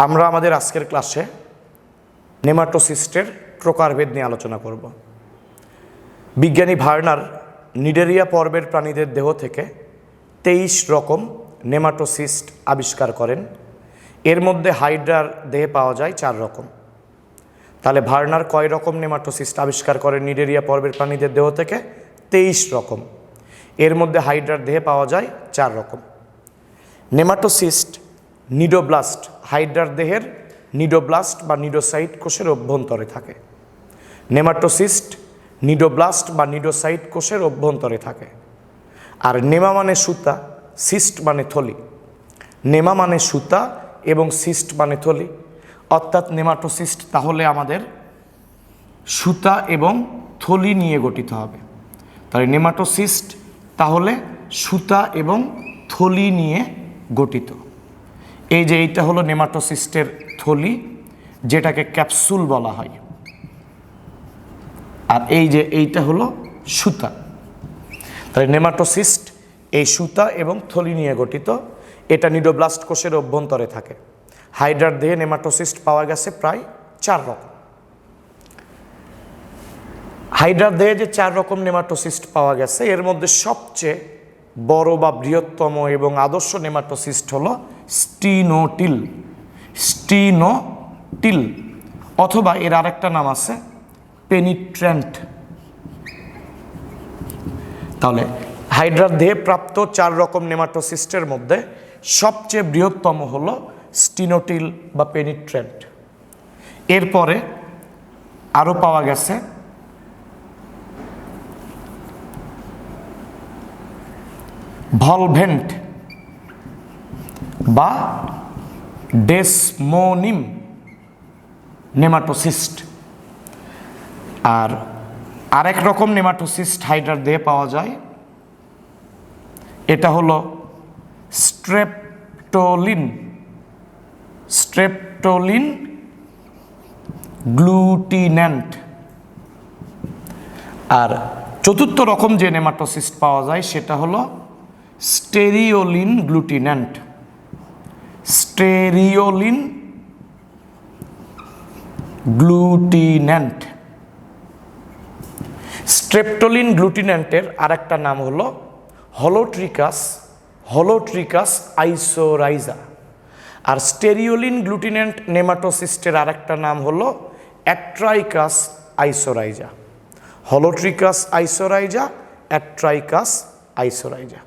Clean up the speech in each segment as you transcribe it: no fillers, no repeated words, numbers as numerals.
আমরা আমাদের আজকের ক্লাসে নেমাটোসিস্টের প্রকারভেদ নিয়ে আলোচনা করব। বিজ্ঞানী ভার্নার নিডেরিয়া পর্বের প্রাণীদের দেহ থেকে 23 রকম নেমাটোসিস্ট আবিষ্কার করেন। এর মধ্যে হাইড্রার দেহে পাওয়া যায় 4 রকম। তাহলে ভার্নার কয় রকম নেমাটোসিস্ট আবিষ্কার করেন নিডেরিয়া পর্বের প্রাণীদের দেহ থেকে? 23 রকম। এর মধ্যে হাইড্রার দেহে পাওয়া যায় 4 রকম। নেমাটোসিস্ট নিডোব্লাস্ট, হাইড্রার দেহের নিডোব্লাস্ট বা নিডোসাইট কোষের অভ্যন্তরে থাকে। নেমাটোসিস্ট নিডোব্লাস্ট বা নিডোসাইট কোষের অভ্যন্তরে থাকে। আর নেমা মানে সুতা, সিস্ট মানে থলি। নেমা মানে সুতা এবং সিস্ট মানে থলি, অর্থাৎ নেমাটোসিস্ট তাহলে আমাদের সুতা এবং থলি নিয়ে গঠিত হবে। তাহলে নেমাটোসিস্ট তাহলে সুতা এবং থলি নিয়ে গঠিত। এই যে এইটা হলো নেমাটোসিস্টের থলি, যেটাকে ক্যাপসুল বলা হয়। আর এই যে এইটা হলো সুতা। তাহলে নেমাটোসিস্ট এই সুতা এবং থলি নিয়ে গঠিত। এটা নিডোব্লাস্ট কোষের অভ্যন্তরে থাকে। হাইড্রার দেহে নেমাটোসিস্ট পাওয়া গেছে প্রায় 4 রকম। হাইড্রার দেহে যে 4 রকম নেমাটোসিস্ট পাওয়া গেছে, এর মধ্যে সবচেয়ে বড় বা বৃহত্তম এবং আদর্শ নেমাটোসিস্ট হলো স্টিনোটিল। স্টিনোটিল অথবা এর আরেকটা নাম আছে পেনিট্রেন্ট। তাহলে হাইড্রার দেহে প্রাপ্ত 4 রকম নেমাটোসিস্টের মধ্যে সবচেয়ে বৃহত্তম হলো স্টিনোটিল বা পেনিট্রেন্ট। এরপরে আরও পাওয়া গেছে ভলভেন্ট বা ডেসমোনিম নেমাটোসিস্ট। আর আরেক রকম নেমাটোসিস্ট হাইড্রার দেহে পাওয়া যায়, এটা হলো স্ট্রেপ্টোলিন। স্ট্রেপ্টোলিন গ্লুটিন্যান্ট। আর চতুর্থ রকম যে নেমাটোসিস্ট পাওয়া যায় সেটা হলো স্টেরিওলিন গ্লুটিন্যান্ট। স্টেরিওলিন গ্লুটিন্যান্ট। স্ট্রেপ্টোলিন গ্লুটিন্যান্টের আরেকটা নাম হলো হলোট্রিকাস আইসোরাইজা। আর স্টেরিওলিন গ্লুটিন্যান্ট নেমাটোসিস্টের আরেকটা নাম হলো অ্যাট্রাইকাস আইসোরাইজা। হলোট্রিকাস আইসোরাইজা, অ্যাট্রাইকাস আইসোরাইজা।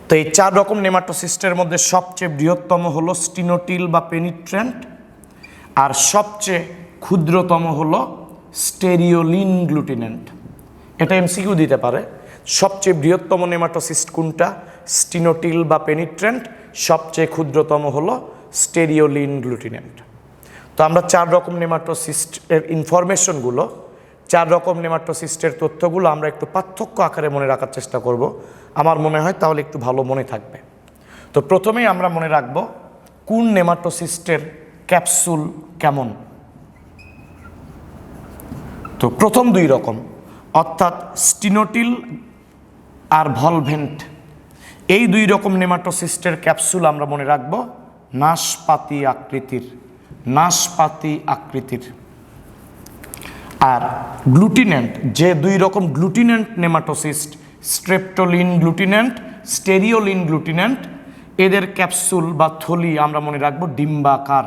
তো এই 4 রকম নেমাটোসিস্টের মধ্যে সবচেয়ে বৃহত্তম হলো স্টিনোটিল বা পেনিট্রেন্ট, আর সবচেয়ে ক্ষুদ্রতম হলো স্টেরিওলিন গ্লুটিন্যান্ট। এটা এমসিকিউ দিতে পারে, সবচেয়ে বৃহত্তম নেমাটোসিস্ট কোনটা? স্টিনোটিল বা পেনিট্রেন্ট। সবচেয়ে ক্ষুদ্রতম হলো স্টেরিওলিন গ্লুটিন্যান্ট। তো আমরা 4 রকম নেমাটোসিস্টের ইনফরমেশনগুলো, 4 রকম নেমাটোসিস্টের তথ্যগুলো আমরা একটু পার্থক্য আকারে মনে রাখার চেষ্টা করব। আমার মনে হয় তাহলে একটু ভালো মনে থাকবে। তো প্রথমেই আমরা মনে রাখব কোন নেমাটোসিস্টের ক্যাপসুল কেমন। তো প্রথম 2 রকম, অর্থাৎ স্টিনোটিল আর ভলভেন্ট, এই 2 রকম নেমাটোসিস্টের ক্যাপসুল আমরা মনে রাখব নাশপাতি আকৃতির। নাশপাতি আকৃতির। আর গ্লুটিন্যান্ট, যে 2 রকম গ্লুটিন্যান্ট নেমাটোসিস্ট, স্ট্রেপ্টোলিন গ্লুটিন্যান্ট, স্টেরিওলিন গ্লুটিন্যান্ট, এদের ক্যাপসুল বা থলি আমরা মনে রাখব ডিম্বাকার।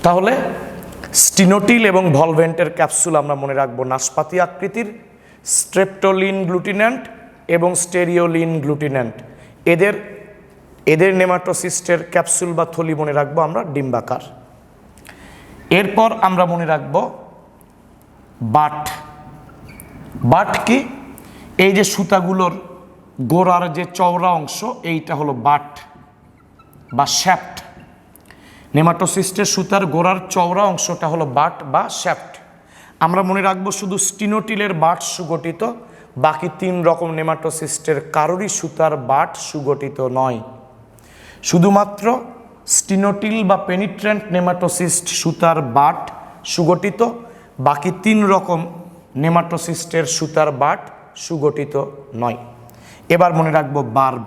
তাহলে স্টিনোটিল এবং ভলভেন্টের ক্যাপসুল আমরা মনে রাখব নাশপাতি আকৃতির। স্ট্রেপ্টোলিন গ্লুটিন্যান্ট এবং স্টেরিওলিন গ্লুটিন্যান্ট, এদের নেমাটোসিস্টের ক্যাপসুল বা থলি মনে রাখবো আমরা ডিম্বাকার। এরপর আমরা মনে রাখব বাট। বাট কি? এই যে সুতাগুলোর গোড়ার যে চওড়া অংশ, এইটা হলো বাট বা শ্যাফট। নেমাটোসিস্টের সুতার গোড়ার চওড়া অংশটা হলো বাট বা শ্যাফট। আমরা মনে রাখবো শুধু স্টিনোটিলের বাট সুগঠিত, বাকি 3 রকম নেমাটোসিস্টের কারোরই সুতার বাট সুগঠিত নয়। শুধুমাত্র স্টিনোটিল বা পেনিট্রেন্ট নেমাটোসিস্ট সুতার বাট সুগঠিত, বাকি 3 রকম নেমাটোসিস্টের সুতার বাট সুগঠিত নয়। এবার মনে রাখবো বার্ব।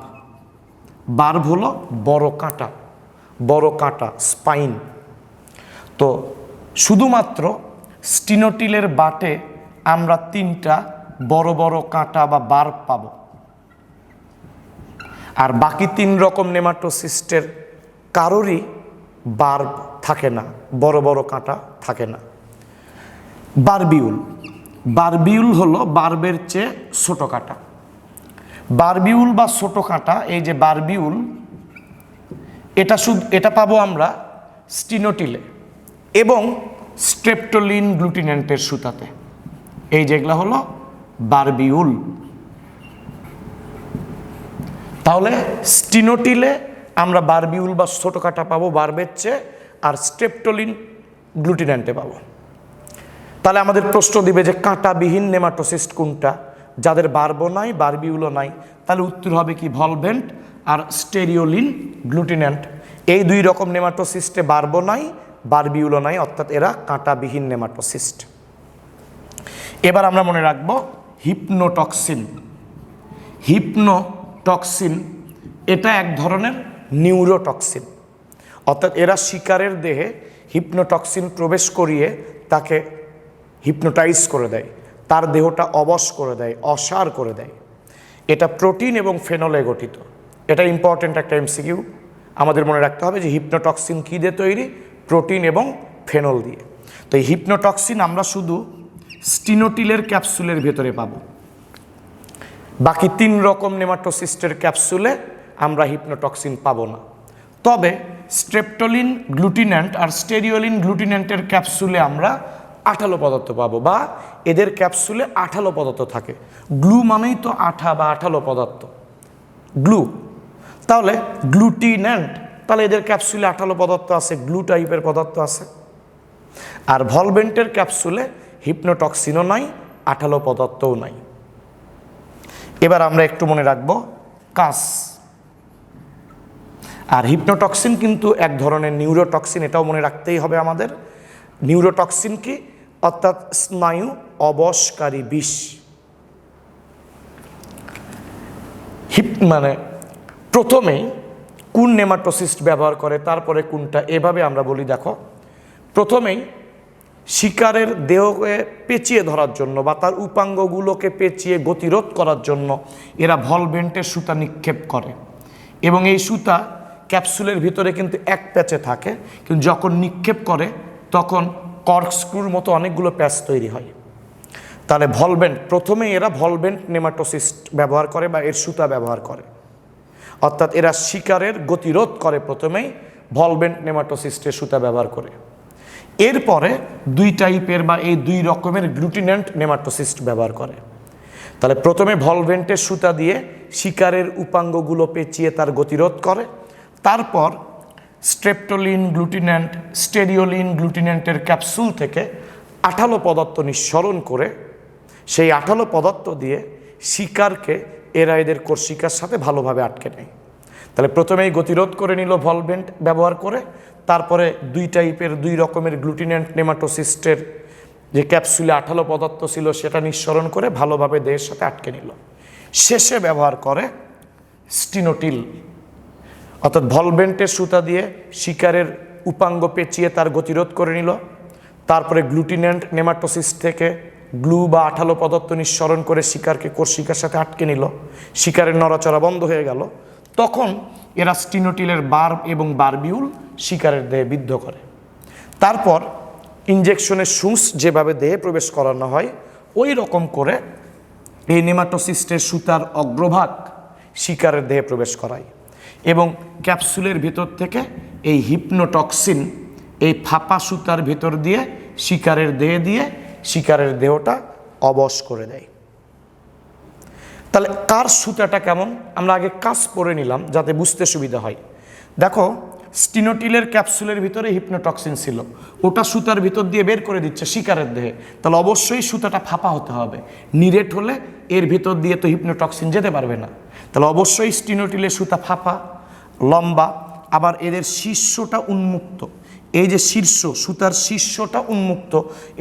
বার্ব হলো বড় কাঁটা স্পাইন। তো শুধুমাত্র স্টিনোটিলের বাটে আমরা 3টা বড় বড় কাঁটা বা বার্ব পাবো, আর বাকি 3 রকম নেমাটোসিস্টের কারোরই বার্ব থাকে না, বড় বড় কাঁটা থাকে না। বারবিউল হলো বার্বের চেয়ে ছোট কাঁটা। বারবিউল বা ছোট কাঁটা, এই যে বারবিউল, এটা পাবো আমরা স্টিনোটিলে এবং স্ট্রেপ্টোলিন গ্লুটিনেন্টের সুতাতে। এই যেগুলা হলো বারবিউল। তাহলে স্টিনোটিলে আমরা বারবিউল বা ছোট কাঁটা পাবো বার্বের চেয়ে, আর স্ট্রেপ্টোলিন গ্লুটিনেন্টে পাবো। তাহলে আমাদের প্রশ্ন দিবে যে কাঁটাবিহীন নেমাটোসিস্ট কোনটা, যাদের বার্বও নাই বারবিউলও নাই। তাহলে উত্তর হবে কি ভলভেন্ট আর স্টেরিওলিন গ্লুটিনেন্ট। এই 2 রকম নেমাটোসিস্টে বার্বও নাই বারবিউলও নাই, অর্থাৎ এরা কাঁটাবিহীন নেমাটোসিস্ট। এবার আমরা মনে রাখবো হিপনোটক্সিন এটা এক ধরনের নিউরোটক্সিন, অর্থাৎ এরা শিকারের দেহে হিপনোটক্সিন প্রবেশ করিয়ে তাকে হিপনোটাইজ করে দেয়, তার দেহটা অবশ করে দেয়, অসাড় করে দেয়। এটা প্রোটিন এবং ফেনলে গঠিত। এটা ইম্পর্টেন্ট একটা এমসিকিউ, আমাদের মনে রাখতে হবে যে হিপনোটক্সিন কী দিয়ে তৈরি, প্রোটিন এবং ফেনল দিয়ে। তো এই হিপনোটক্সিন আমরা শুধু স্টিনোটিলের ক্যাপসুলের ভেতরে পাবো, বাকি 3 রকম নেমাটোসিস্টের ক্যাপসুলে আমরা হিপনোটক্সিন পাবো না। তবে স্ট্রেপ্টোলিন গ্লুটিনেন্ট আর স্টেরিওলিন গ্লুটিনেন্টের ক্যাপসুলে আমরা আঠালো পদার্থ পাবো, বা এদের ক্যাপসুলে আঠালো পদার্থ থাকে। গ্লু মানেই তো আঠা বা আঠালো পদার্থ, গ্লু। তাহলে গ্লুটিনেন্ট, তাহলে এদের ক্যাপসুলে আঠালো পদার্থ আছে, গ্লু টাইপের পদার্থ আছে। আর ভলভেন্টের ক্যাপসুলে হিপনোটক্সিনও নাই, আঠালো পদার্থও নাই। এবার আমরা একটু মনে রাখবো কাস। আর হিপনোটক্সিন কিন্তু এক ধরনের নিউরোটক্সিন, এটাও মনে রাখতেই হবে আমাদের। নিউরোটক্সিন কি, অর্থাৎ স্নায়ু অবশকারী বিষ। মানে প্রথমেই কোন নেমাটোসিস্ট ব্যবহার করে, তারপরে কোনটা, এভাবে আমরা বলি। দেখো, প্রথমেই শিকারের দেহকে পেঁচিয়ে ধরার জন্য বা তার উপাঙ্গগুলোকে পেঁচিয়ে গতিরোধ করার জন্য এরা ভলভেন্টের সুতা নিক্ষেপ করে, এবং এই সুতা ক্যাপসুলের ভিতরে কিন্তু এক প্যাচে থাকে, কিন্তু যখন নিক্ষেপ করে তখন কর্কস্ক্রুর মতো অনেকগুলো প্যাচ তৈরি হয়। তাহলে ভলভেন্ট, প্রথমে এরা ভলভেন্ট নেমাটোসিস্ট ব্যবহার করে বা এর সুতা ব্যবহার করে, অর্থাৎ এরা শিকারের গতিরোধ করে প্রথমেই ভলভেন্ট নেমাটোসিস্টের সুতা ব্যবহার করে। এরপরে 2 টাইপের বা এই 2 রকমের গ্লুটিনেন্ট নেমাটোসিস্ট ব্যবহার করে। তাহলে প্রথমে ভলভেন্টের সুতা দিয়ে শিকারের উপাঙ্গগুলো পেঁচিয়ে তার গতিরোধ করে, তারপর স্ট্রেপ্টোলিন গ্লুটিনেন্ট স্টেরিওলিন গ্লুটিনেন্টের ক্যাপসুল থেকে আঠালো পদার্থ নিঃসরণ করে সেই আঠালো পদার্থ দিয়ে শিকারকে এরা এদের কোষিকার সাথে ভালোভাবে আটকে নেয়। তাহলে প্রথমেই গতিরোধ করে নিল ভলভেন্ট ব্যবহার করে, তারপরে 2 টাইপের 2 রকমের গ্লুটিনেন্ট নেমাটোসিস্টের যে ক্যাপসুলে আঠালো পদার্থ ছিল সেটা নিঃসরণ করে ভালোভাবে দেহের সাথে আটকে নিল। শেষে ব্যবহার করে স্টিনোটিল, অর্থাৎ ভলভেন্টের সুতা দিয়ে শিকারের উপাঙ্গ পেঁচিয়ে তার গতিরোধ করে নিল, তারপরে গ্লুটিনেন্ট নেমাটোসিস্ট থেকে গ্লু বা আঠালো পদার্থ নিঃসরণ করে শিকারকে কোষিকার সাথে আটকে নিল, শিকারের নড়াচড়া বন্ধ হয়ে গেল। তখন এরা স্টিনোটিলের বার্ব এবং বারবিউল শিকারের দেহে বিদ্ধ করে। তারপর ইনজেকশনের সূঁচ যেভাবে দেহে প্রবেশ করানো হয় ওই রকম করে এই নেমাটোসিস্টের সুতার অগ্রভাগ শিকারের দেহে প্রবেশ করায়, এবং ক্যাপসুলের ভিতর থেকে এই হিপনোটক্সিন এই ফাঁপা সুতার ভিতর দিয়ে শিকারের দেহে দিয়ে শিকারের দেহটা অবশ করে দেয়। তাহলে কার সুতাটা কেমন, আমরা আগে কাজ পড়ে নিলাম যাতে বুঝতে সুবিধা হয়। দেখো, স্টিনোটিলের ক্যাপসুলের ভিতরে হিপনোটক্সিন ছিল, ওটা সুতার ভিতর দিয়ে বের করে দিচ্ছে শিকারের দেহে, তাহলে অবশ্যই সুতাটা ফাঁপা হতে হবে। নিরেট হলে এর ভিতর দিয়ে তো হিপনোটক্সিন যেতে পারবে না, তাহলে অবশ্যই স্টিনোটিলের সুতা ফাঁপা, লম্বা, আবার এদের শীর্ষটা উন্মুক্ত। এই যে শীর্ষ, সুতার শীর্ষটা উন্মুক্ত,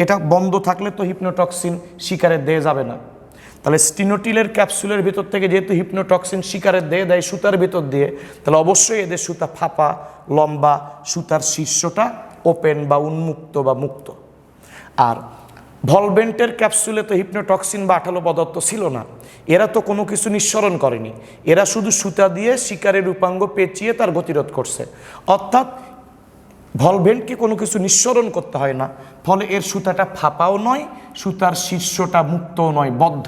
এটা বন্ধ থাকলে তো হিপনোটক্সিন শিকারের দেহে যাবে না। তাহলে স্টিনোটিলের ক্যাপসুলের ভিতর থেকে যেহেতু হিপনোটক্সিন শিকারের দেহে দেয় সুতার ভিতর দিয়ে, তাহলে অবশ্যই এদের সুতা ফাঁপা, লম্বা, সুতার শীর্ষটা ওপেন বা উন্মুক্ত বা মুক্ত। আর ভলভেন্টের ক্যাপসুলে তো হিপনোটক্সিন বা আঠালো পদার্থ ছিল না, এরা তো কোনো কিছু নিঃসরণ করেনি, এরা শুধু সুতা দিয়ে শিকারের উপাঙ্গ পেঁচিয়ে তার গতিরোধ করছে। অর্থাৎ ভলভেন্টকে কোনো কিছু নিঃসরণ করতে হয় না, ফলে এর সুতাটা ফাঁপাও নয়, সুতার শীর্ষটা মুক্তও নয়, বদ্ধ।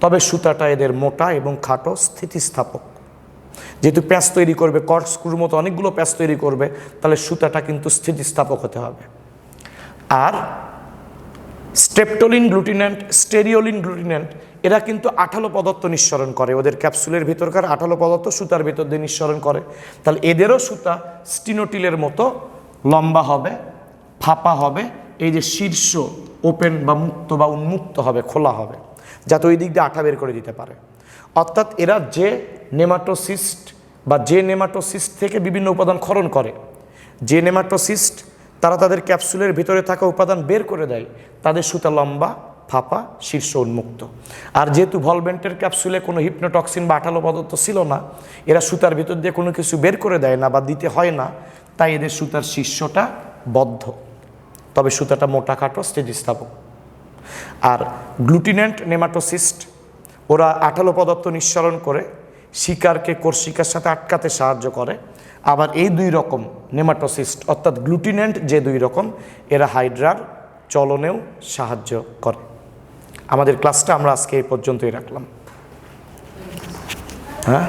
তবে সুতাটা এদের মোটা এবং খাটো, স্থিতিস্থাপক। যেহেতু প্যাঁচ তৈরি করবে, কর্কস্ক্রুর মতো অনেকগুলো প্যাঁচ তৈরি করবে, তাহলে সুতাটা কিন্তু স্থিতিস্থাপক হতে হবে। আর স্ট্রেপ্টোলিন গ্লুটিন্যান্ট, স্টেরিওলিন গ্লুটিন্যান্ট এরা কিন্তু আঠালো পদার্থ নিঃসরণ করে, ওদের ক্যাপসুলের ভিতরকার আঠালো পদার্থ সুতার ভিতর দিয়ে নিঃসরণ করে। তাহলে এদেরও সুতা স্টিনোটিলের মতো লম্বা হবে, ফাঁপা হবে, এই যে শীর্ষ ওপেন বা মুক্ত বা উন্মুক্ত হবে, খোলা হবে, যাতে ওই দিক দিয়ে আঠা বের করে দিতে পারে। অর্থাৎ এরা যে নেমাটোসিস্ট বা যে নেমাটোসিস্ট থেকে বিভিন্ন উপাদান ক্ষরণ করে, যে নেমাটোসিস্ট তারা তাদের ক্যাপসুলের ভিতরে থাকা উপাদান বের করে দেয়, তাদের সুতা লম্বা, ফাঁপা, শীর্ষ উন্মুক্ত। আর যেহেতু ভলভেন্টের ক্যাপসুলে কোনো হিপনোটক্সিন বা আঠালো পদার্থ ছিল না, এরা সুতার ভিতর দিয়ে কোনো কিছু বের করে দেয় না বা দিতে হয় না, তাই এদের সুতার শীর্ষটা বদ্ধ, তবে সুতাটা মোটা খাটো, স্থিতিস্থাপক। আর গ্লুটিন্যান্ট নেমাটোসিস্ট ওরা আঠালো পদার্থ নিঃসরণ করে শিকারকে কোষশিকার সাথে আটকাতে সাহায্য করে। আবার এই দুই রকম নেমাটোসিস্ট অর্থাৎ গ্লুটিন্যান্ট যে দুই রকম, এরা হাইড্রার চলনেও সাহায্য করে। আমাদের ক্লাসটা আমরা আজকে এই পর্যন্তই রাখলাম। হ্যাঁ।